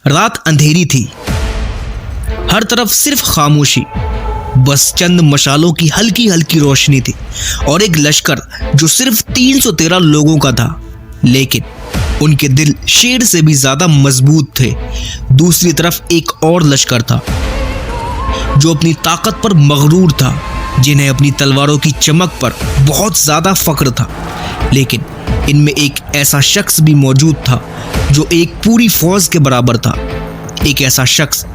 رات اندھیری تھی، ہر طرف صرف خاموشی، بس چند مشالوں کی ہلکی ہلکی روشنی تھی اور ایک لشکر جو صرف 313 لوگوں کا تھا، لیکن ان کے دل شیر سے بھی زیادہ مضبوط تھے۔ دوسری طرف ایک اور لشکر تھا جو اپنی طاقت پر مغرور تھا، جنہیں اپنی تلواروں کی چمک پر بہت زیادہ فخر تھا، لیکن ان میں ایک ایسا شخص بھی موجود تھا جو ایک پوری فوج کے برابر تھا، ایک ایسا شخص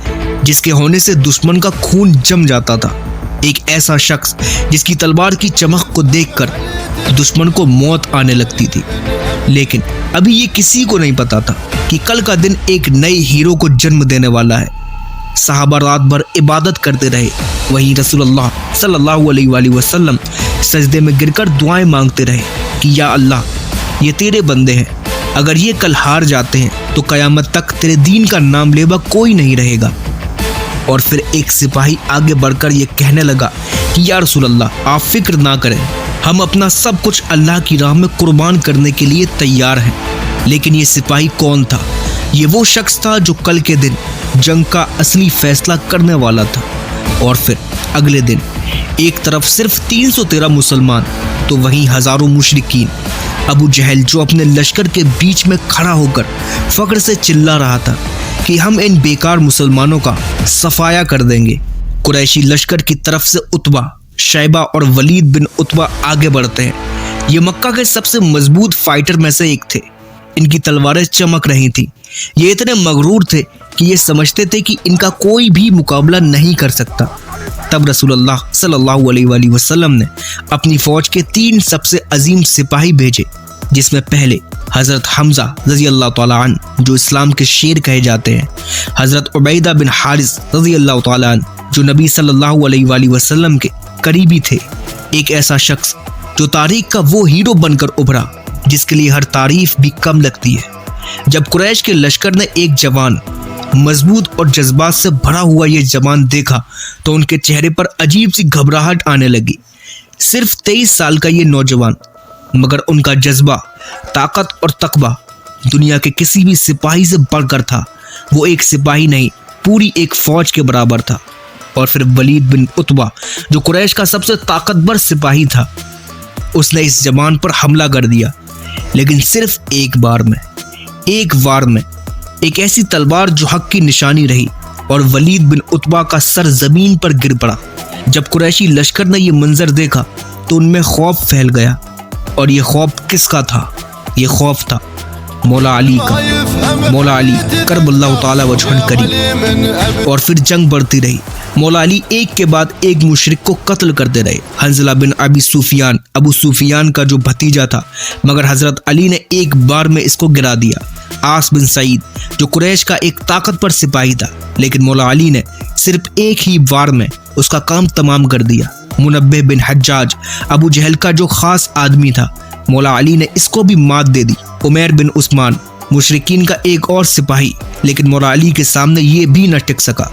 جس کے ہونے سے دشمن کا خون جم جاتا تھا، ایک ایسا شخص جس کی تلوار کی چمک کو دیکھ کر دشمن کو موت آنے لگتی تھی۔ لیکن ابھی یہ کسی کو نہیں پتا تھا کہ کل کا دن ایک نئے ہیرو کو جنم دینے والا ہے۔ صحابہ رات بھر عبادت کرتے رہے، وہیں رسول اللہ صلی اللہ علیہ وآلہ وسلم سجدے میں گر کر دعائیں مانگتے رہے کہ یا اللہ، یہ تیرے بندے ہیں، اگر یہ کل ہار جاتے ہیں تو قیامت تک تیرے دین کا نام لیوا کوئی نہیں رہے گا۔ اور پھر ایک سپاہی آگے بڑھ کر یہ کہنے لگا کہ یا رسول اللہ، آپ فکر نہ کریں، ہم اپنا سب کچھ اللہ کی راہ میں قربان کرنے کے لیے تیار ہیں۔ لیکن یہ سپاہی کون تھا؟ یہ وہ شخص تھا جو کل کے دن جنگ کا اصلی فیصلہ کرنے والا تھا۔ اور پھر اگلے دن ایک طرف صرف 313 مسلمان تو وہیں ہزاروں مشرکین۔ ابو جہل جو اپنے لشکر کے بیچ میں کھڑا ہو کر فخر سے چلا رہا تھا کہ ہم ان بیکار مسلمانوں کا صفایا کر دیں گے۔ قریشی لشکر کی طرف سے عتبہ، شیبہ اور ولید بن عتبہ آگے بڑھتے ہیں۔ یہ مکہ کے سب سے مضبوط فائٹر میں سے ایک تھے، ان کی تلواریں چمک رہی تھیں۔ یہ اتنے مغرور تھے کہ یہ سمجھتے تھے کہ ان کا کوئی بھی مقابلہ نہیں کر سکتا۔ تب رسول اللہ صلی اللہ علیہ وآلہ وسلم نے اپنی فوج کے 3 سب سے عظیم سپاہی بھیجے، جس میں پہلے حضرت حمزہ رضی اللہ تعالیٰ عنہ جو اسلام کے شیر کہے جاتے ہیں، حضرت عبیدہ بن حارث رضی اللہ تعالیٰ عنہ جو نبی صلی اللہ علیہ وآلہ وسلم کے قریبی تھے، ایک ایسا شخص جو تاریخ کا وہ ہیرو بن کر ابھرا جس کے لیے ہر تعریف بھی کم لگتی ہے۔ جب قریش کے لشکر نے ایک جوان، مضبوط اور جذبات سے بھرا ہوا یہ جوان دیکھا تو ان کے چہرے پر عجیب سی گھبراہٹ آنے لگی۔ صرف 23 سال کا یہ نوجوان، مگر ان کا جذبہ، طاقت اور تقویٰ دنیا کے کسی بھی سپاہی سے بڑھ کر تھا۔ وہ ایک سپاہی نہیں، پوری ایک فوج کے برابر تھا۔ اور پھر ولید بن عتبہ جو قریش کا سب سے طاقتور سپاہی تھا، اس نے اس جوان پر حملہ کر دیا، لیکن صرف ایک وار میں ایک ایسی تلوار جو حق کی نشانی رہی اور ولید بن عتبہ کا سر زمین پر گر پڑا۔ جب قریشی لشکر نے یہ منظر دیکھا تو ان میں خوف پھیل گیا، اور یہ خوف کس کا تھا؟ یہ خوف تھا مولا علی کا۔ مولا علی کرب اللہ تعالی وجہ کریم۔ اور پھر جنگ بڑھتی رہی، مولا علی ایک کے بعد ایک مشرک کو قتل کرتے رہے۔ حنظلہ بن ابی سفیان، ابو سفیان کا جو بھتیجا تھا، مگر حضرت علی نے ایک بار میں اس کو گرا دیا۔ عاص بن سعید جو قریش کا ایک طاقتور سپاہی تھا، لیکن مولا علی نے صرف ایک ہی وار میں اس کا کام تمام کر دیا۔ منبہ بن حجاج، ابو جہل کا جو خاص آدمی تھا، مولا علی نے اس کو بھی مات دے دی۔ عمیر بن عثمان، مشرکین کا ایک اور سپاہی، لیکن مولا علی کے سامنے یہ بھی نہ ٹک سکا۔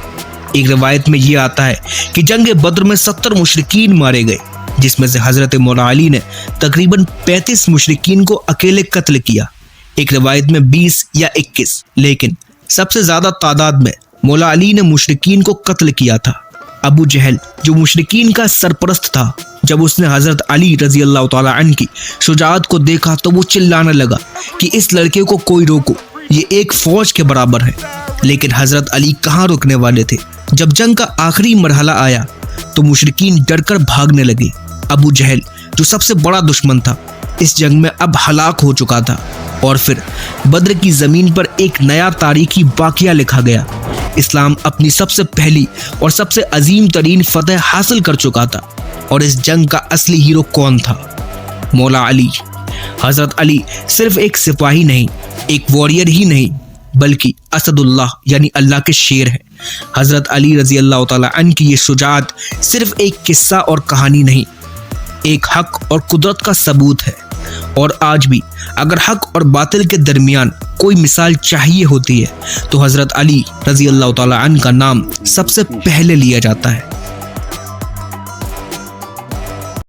ایک روایت میں یہ آتا ہے کہ جنگ بدر میں 70 مشرکین مارے گئے، جس میں سے حضرت مولا علی نے تقریباً 35 مشرکین کو اکیلے قتل کیا۔ ایک روایت میں 20 یا 21، لیکن سب سے زیادہ تعداد میں مولا علی نے مشرکین کو قتل کیا تھا۔ ابو جہل جو مشرکین کا سرپرست تھا، جب اس نے حضرت علی رضی اللہ تعالیٰ عنہ کی شجاعت کو دیکھا تو وہ چلانے لگا کہ اس لڑکے کو کوئی روکو، یہ ایک فوج کے برابر ہے۔ لیکن حضرت علی کہاں رکنے والے تھے؟ جب جنگ کا آخری مرحلہ آیا تو مشرکین ڈر کر بھاگنے لگے۔ ابو جہل جو سب سے بڑا دشمن تھا، اس جنگ میں اب ہلاک ہو چکا تھا۔ اور پھر بدر کی زمین پر ایک نیا تاریخی واقعہ لکھا گیا۔ اسلام اپنی سب سے پہلی اور سب سے عظیم ترین فتح حاصل کر چکا تھا، اور اس جنگ کا اصلی ہیرو کون تھا؟ مولا علی۔ حضرت علی صرف ایک سپاہی نہیں، ایک واریر ہی نہیں، بلکہ اسد اللہ یعنی اللہ کے شیر ہے۔ حضرت علی رضی اللہ تعالیٰ عنہ کی یہ شجاعت صرف ایک قصہ اور کہانی نہیں، ایک حق اور قدرت کا ثبوت ہے۔ اور آج بھی اگر حق اور باطل کے درمیان کوئی مثال چاہیے ہوتی ہے تو حضرت علی رضی اللہ تعالیٰ عنہ کا نام سب سے پہلے لیا جاتا ہے۔